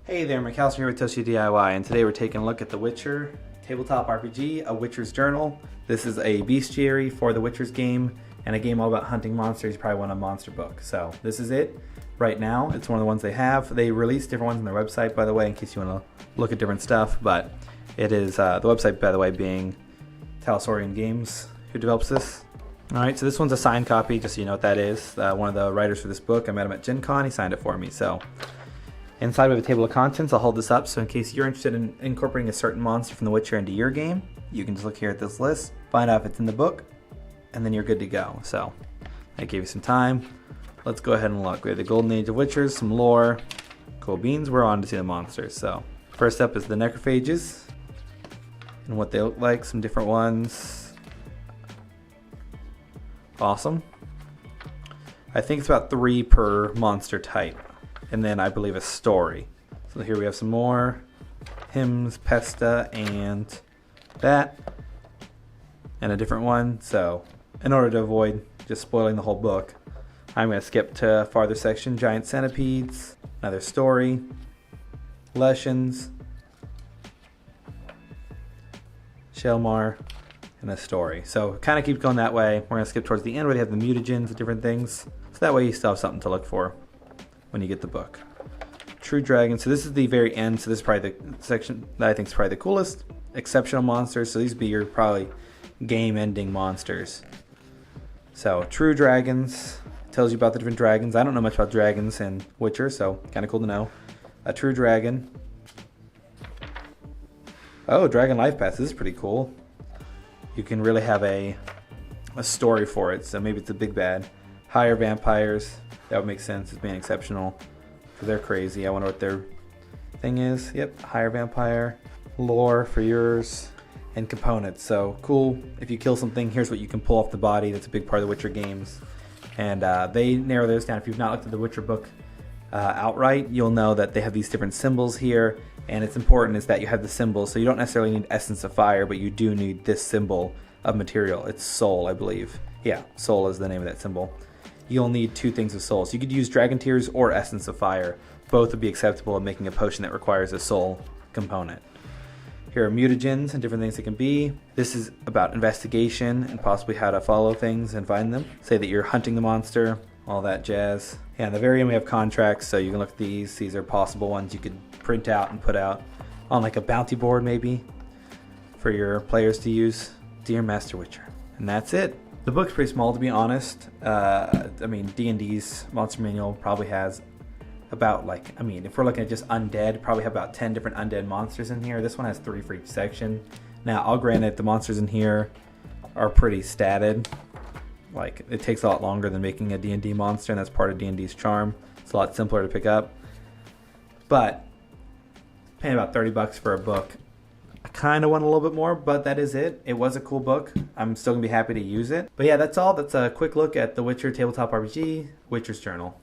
Hey there, McAllister here with Toshi DIY, and today we're taking a look at The Witcher Tabletop RPG, A Witcher's Journal. This is a bestiary for the Witcher's game, and a game all about hunting monsters. You probably want a monster book. So this is it right now. It's one of the ones they have. They release different ones on their website, by the way, in case you want to look at different stuff. But it is, the website, by the way, being Talsorian Games, who develops this. Alright, so this one's a signed copy, just so you know what that is. One of the writers for this book, I met him at Gen Con, he signed it for me. So inside we have a table of contents. I'll hold this up so in case you're interested in incorporating a certain monster from The Witcher into your game, you can just look here at this list, find out if it's in the book, and then you're good to go. So I gave you some time. Let's go ahead and look. We have the Golden Age of Witchers, some lore, cool beans. We're on to see the monsters. So first up is the necrophages and what they look like, some different ones. Awesome. I think it's about 3 per monster type. And then I believe a story. So here we have some more hymns, pesta, and that, and a different one. So in order to avoid just spoiling the whole book, I'm going to skip to a farther section. Giant centipedes, another story, lessons, Shelmar, and a story. So kind of keep going that way. We're going to skip towards the end where they have the mutagens and different things. So that way you still have something to look for when you get the book. True Dragon. So this is the very end. So this is probably the section that I think is probably the coolest. Exceptional monsters. So these would be your probably game-ending monsters. So True Dragons tells you about the different dragons. I don't know much about dragons in Witcher, so kind of cool to know. A True Dragon. Oh, Dragon Life Path. This is pretty cool. You can really have a story for it. So maybe it's a big bad. Higher Vampires. That would make sense as being exceptional. They're crazy. I wonder what their thing is. Yep, higher vampire. Lore for yours. And components. So cool. If you kill something, here's what you can pull off the body. That's a big part of the Witcher games. And they narrow those down. If you've not looked at the Witcher book outright, you'll know that they have these different symbols here. And it's important is that you have the symbols. So you don't necessarily need Essence of Fire, but you do need this symbol of material. It's Soul, I believe. Yeah, Soul is the name of that symbol. You'll need 2 things of soul. So you could use Dragon Tears or Essence of Fire. Both would be acceptable in making a potion that requires a soul component. Here are mutagens and different things it can be. This is about investigation and possibly how to follow things and find them. Say that you're hunting the monster, all that jazz. Yeah, in the very end we have contracts, so you can look at these. These are possible ones you could print out and put out on like a bounty board maybe for your players to use. Dear Master Witcher. And that's it. The book's pretty small, to be honest. I mean, D&D's Monster Manual probably has about, like, I mean, if we're looking at just undead, probably have about 10 different undead monsters in here. This one has 3 for each section. Now, I'll grant it, the monsters in here are pretty statted. Like, it takes a lot longer than making a D&D monster, and that's part of D&D's charm. It's a lot simpler to pick up. But paying about $30 for a book, I kind of want a little bit more, but that is it. It was a cool book. I'm still going to be happy to use it. But yeah, that's all. That's a quick look at The Witcher Tabletop RPG, Witcher's Journal.